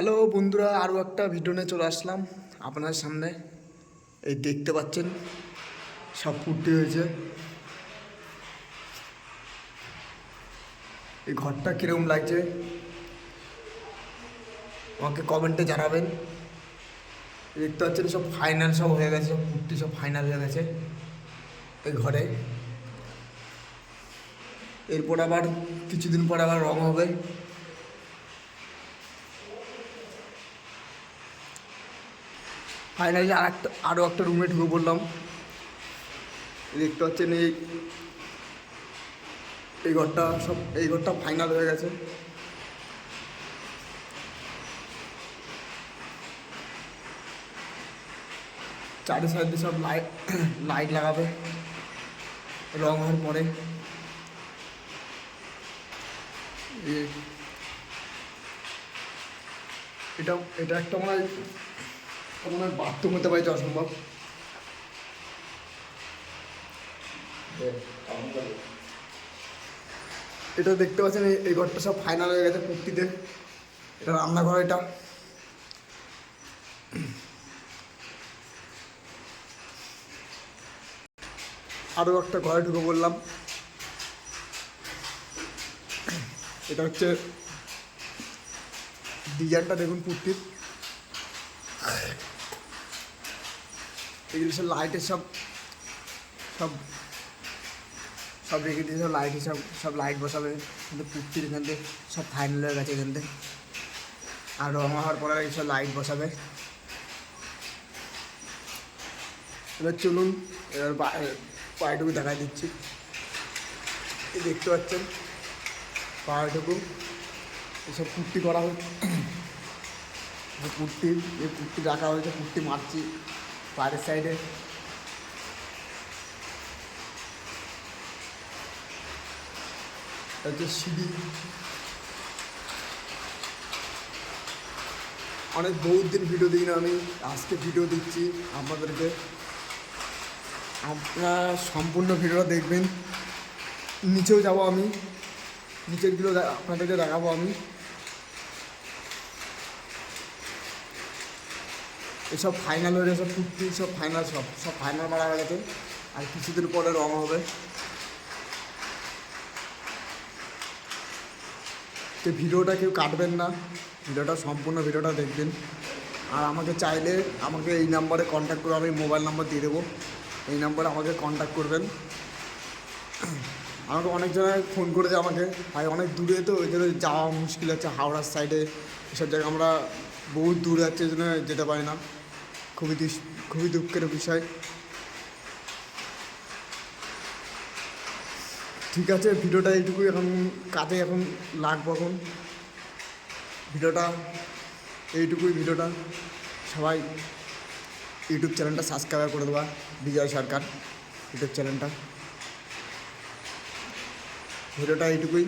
Hello বন্ধুরা, আরও একটা ভিডিও নিয়ে চলে আসলাম আপনার সামনে। এই দেখতে পাচ্ছেন সব ফুর্তি হয়েছে। এই ঘরটা কীরকম লাগছে আমাকে কমেন্টে জানাবেন। দেখতে পাচ্ছেন সব ফাইনাল সব হয়ে গেছে, সব ফুর্তি সব ফাইনাল হয়ে গেছে এই ঘরে। এরপর আবার কিছুদিন পর আবার রং হবে। ফাইনালি আরও একটা রুমে ঢুকে পড়লাম। দেখতে পাচ্ছেন এই ঘরটা ফাইনাল হয়ে গেছে। চারি সাইডে সব লাইট লাগাবে রং হওয়ার পরে। এটা এটা একটা মনে হয় বাথরুম হতে পারে, অসম্ভব। এটা দেখতে পাচ্ছেন এই ঘরটা সব ফাইনাল হয়ে গেছে পুট্টিতে। এটা রান্নাঘর। এটা আরও একটা ঘরে ঢুকে বললাম। এটা হচ্ছে ডিজাইনটা দেখুন পুট্টির। এগুলো সব লাইটের সব সব সব রেখে দিয়েছে, লাইট হিসাব সব লাইট বসাবে। কিন্তু পুট্টির এখান থেকে সব ফাইনাল হয়ে গেছে এখান থেকে। আর রং হওয়ার পরে এইসব লাইট বসাবে। এবার চলুন এবার পাড়াটুকু দেখাই দিচ্ছি। এই দেখতে পাচ্ছেন পাড়াটুকু এসব পুট্টি করা হচ্ছে। পুট্টি রাখা হয়েছে, পুট্টি মারছি বাইরের সাইডে। হচ্ছে সিঁড়ি। অনেক বহুত দিন ভিডিও দিই না আমি, আজকে ভিডিও দিচ্ছি আপনাদেরকে। আপনারা সম্পূর্ণ ভিডিওটা দেখবেন। নিচেও যাব আমি, নিচেরগুলো আপনাদেরকে দেখাবো আমি। এসব ফাইনাল হয়ে গেছে, পুট্টি সব ফাইনাল, সব ফাইনাল মারা হয়ে গেছে। আর কিছুদিন পরে রং হবে। তো ভিডিওটা কেউ কাটবেন না, ভিডিওটা সম্পূর্ণ ভিডিওটা দেখবেন। আর আমাকে চাইলে আমাকে এই নাম্বারে কন্ট্যাক্ট করে, আমি মোবাইল নাম্বার দিয়ে দেবো। এই নাম্বারে আমাকে কন্ট্যাক্ট করবেন। আমাকে অনেক জায়গায় ফোন করেছে আমাকে, ভাই অনেক দূরে তো ওই জন্য যাওয়া মুশকিল হচ্ছে। হাওড়ার সাইডে এসব জায়গায় আমরা বহুত দূরে যাচ্ছি, এই জন্য যেতে পারি না। খুবই দুঃখের বিষয়। ঠিক আছে, ভিডিওটা এইটুকুই। এখন কাজে এখন লাগবো। এখন ভিডিওটা এইটুকুই। ভিডিওটা সবাই ইউটিউব চ্যানেলটা সাবস্ক্রাইব করে দেওয়া, বিজয় সরকার ইউটিউব চ্যানেলটা। ভিডিওটা এইটুকুই।